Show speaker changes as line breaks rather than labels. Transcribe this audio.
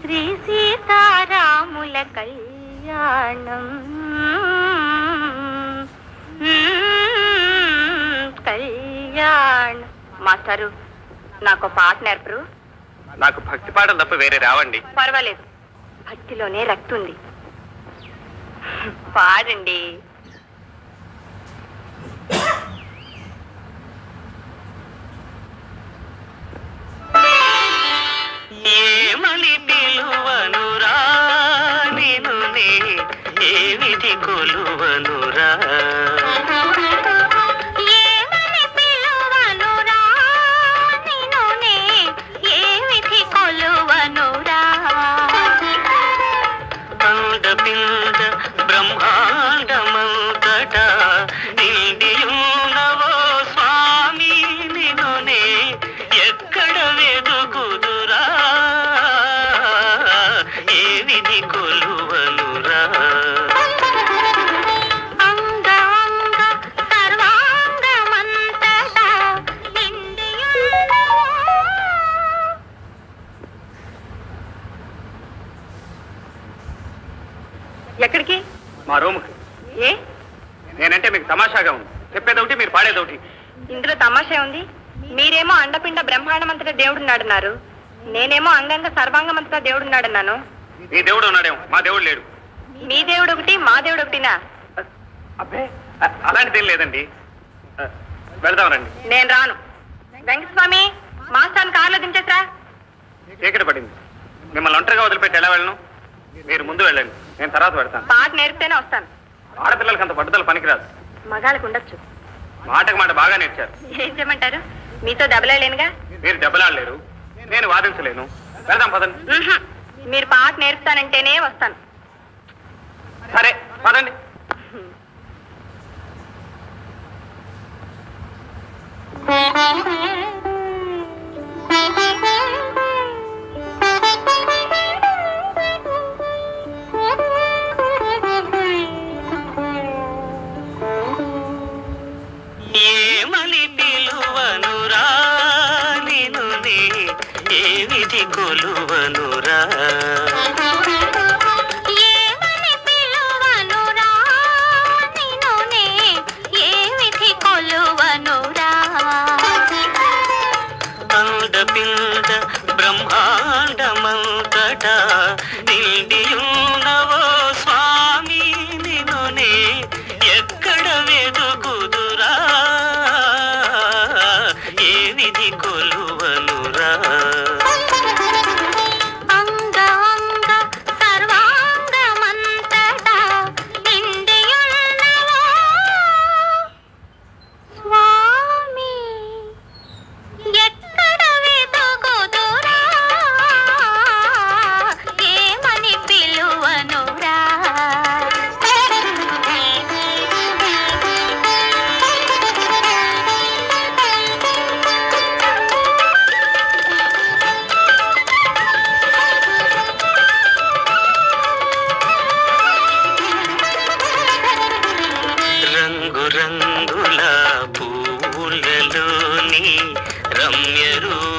శ్రీ సీతారాముల కళ్యాణం కళ్యాణం. మాస్టారు, నాకు పాట నేర్పరు?
నాకు భక్తి పాటలు తప్ప వేరే రావండి.
పర్వాలేదు, భక్తిలోనే రక్తుంది. పాడండి.
ఏమని పిలువనురా నిను నే ఏమిటి కొలువనురా
ఏమని పిలువనురా నిను నే ఏమిటి కొలువనురా
అండపిండ బ్రహ్మాండమంతట నిండియున్నవో స్వామి నిను నే ఎక్కడ వెదుకుదురా ఏ విధి కొలువనురా
అంగ అంగ సర్వాంగమంతటా నిండియున్నవో. ఎక్కడికి?
మా రూమ్కి.
ఏ
నేనంటే మీకు తమాషాగా ఉంది. చెప్పేదొకటి, మీరు పాడేదొకటి.
ఇందులో తమాషా ఉంది. మీరేమో అండపిండ బ్రహ్మాండమంతటా దేవుడున్నాడన్నారు, నేనేమో అంగంగ సర్వాంగమంతటా దేవుడున్నాడన్నాను.
మీ దేవుడు ఉన్నాడేమో, మా దేవుడు లేడు.
మీ దేవుడు ఒకటి, మా దేవుడు ఒకటినా?
అబ్బే, అలాంటిదేం లేదండి. వెళ్దాం రండి.
నేను రాను. వెంకటస్వామి, మాస్టార్ని కారులో దించేసరా.
చీకటి పడింది. మిమ్మల్ని ఒంటరిగా వదిలిపెట్టి ఎలా వెళ్ళను? మీరు ముందు వెళ్ళండి, నేను తర్వాత పెడతాను.
పాట నేర్పితేనే వస్తాను.
ఆడపిల్లలకి అంత పట్టుదల పనికిరాదు.
మగాళ్ళకు ఉండొచ్చు.
మాటకు మాట బాగా నేర్చారు.
ఏం చేయమంటారు? మీతో దెబ్బలేనుగా.
మీరు దెబ్బలాడలేరు, నేను వాదించలేను. వెళ్దాం పదండి.
మీరు పాట నేర్పుతానంటేనే వస్తాను.
సరే పదండి.
ఏమని పిలువనురా నిను నే ఏ విధి కొలువనురా
ఏమని పిలువనురా నిను నే ఏమిటి కొలువనురా
అండపిండ బ్రహ్మాండమంతట నిండియున్నవో స్వామి నిను నే ఎక్కడ వెదుకుదురా ఏ విధి కొలువనురా
అంగ అంగ సర్వాంగమంతటా నిండియున్నవో స్వామి ఎక్కడ వెతుకుదురా ఏమని పిలువనురా.
రంగు రంగుల పూలలోని రమ్య రూప